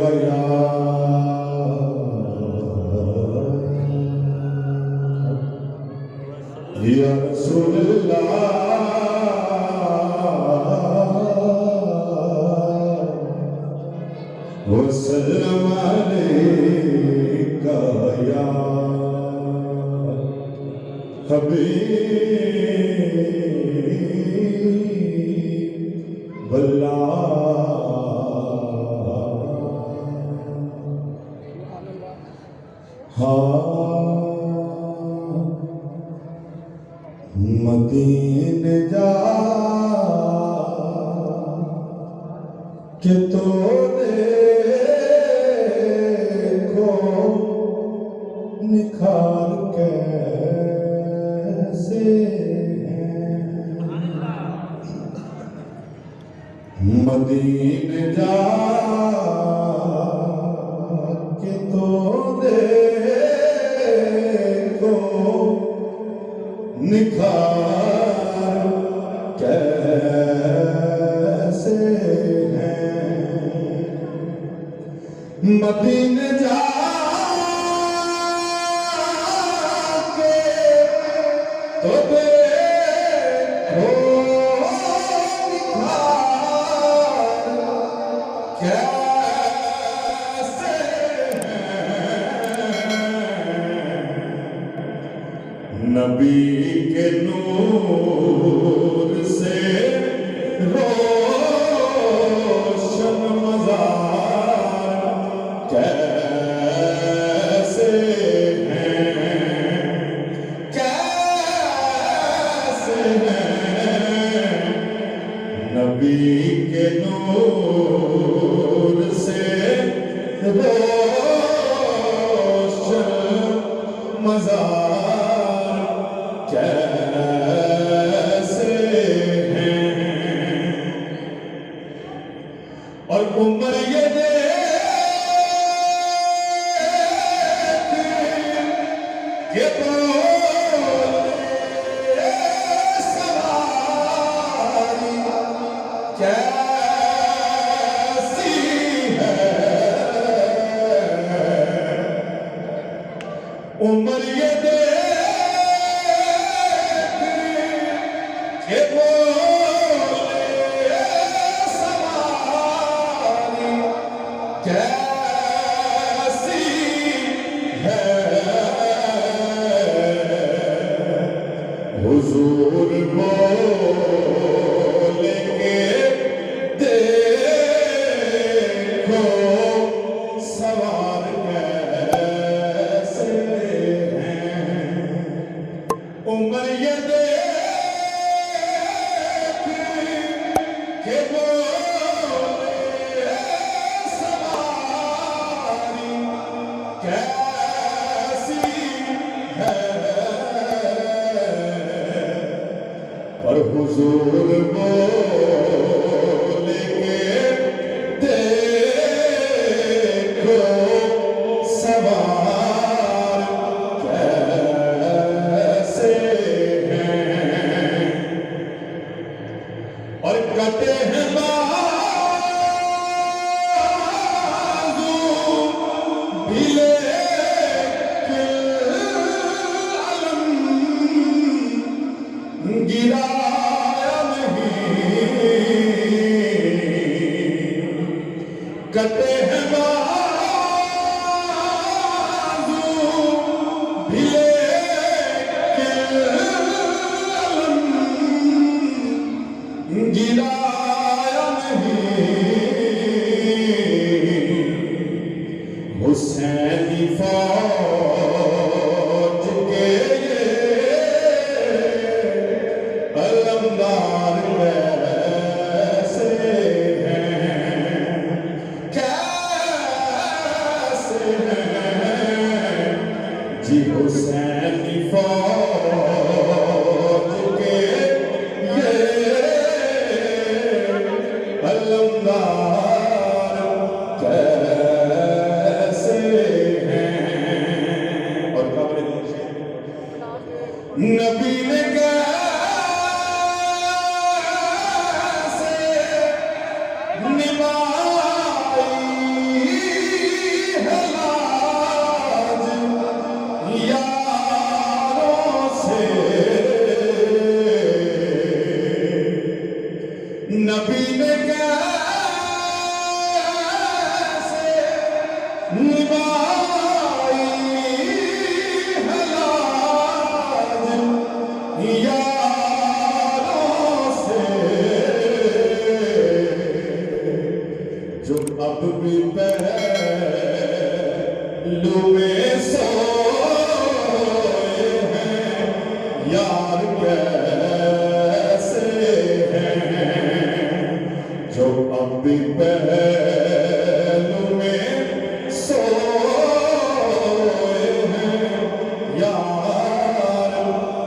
گیا یا رسول اللہ وسلم علیکہ یا حبیب اللہ مدینے جا کہ تو دیکھو نکھار کیسے ہیں مدینے جا کہ تو دیکھو نکھار کیسے ہیں مدینے جا کے تو دیکھو نکھار کیسے ہیں نبی کے نور سے روشن مزار کیسے ہیں نبی کے نور سے روشن مزار کیسے ہیں اور عمر یہ دیکھ کہ بولے سواری کیسی ہے عمر یہ دیکھ کہ بولے سواری کیسی ہے حضور بولے کہ دیکھو سوار کیسے ہیں عمر یہ دیکھ کہ بولے سواری کیسی ہے اور حضور بولے کہ دیکھو سوار کیسے ہیں اور کہتے ہیں بازو بھی لیکن علم گرایا نہیں کہتے ہیں بازو بھی لیکن علم گرایا نہیں حسینی فوج کے علمدار کیسے ہیں کیسے ہیں جی حسینی فوج کے یہ علمدار کیسے ہیں اور قبر نبی نے کیسے نبھائی چھپائی ہے لاج یاروں سے، جو اب بھی پہلو میں سوئے ہیں، یار کیسے ہیں، جو اب بھی پہلو میں سوئے ہیں، یار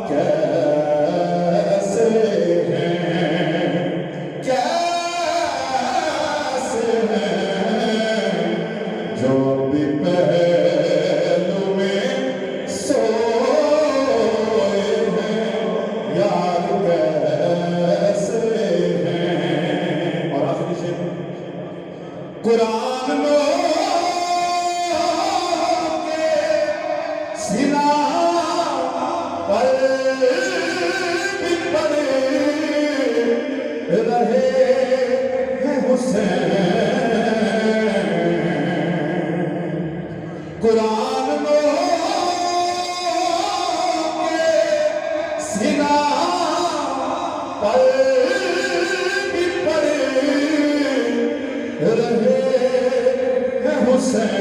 کیسے ہیں، کیسے ہیں، جو اب بھی پہلو میں سوئے ہیں، یار کیسے ہیں۔ اور آخری شعر، قرآن لو کے سلا پر بھی پڑے رہے ہیں حسین، قرآن لو کے سلا پر بھی پڑے رہے ہیں حسین،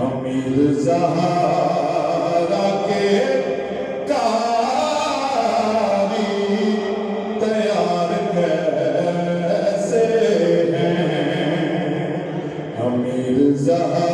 امیر زہرا کے قاری تیار کیسے ہیں، امیر زہرا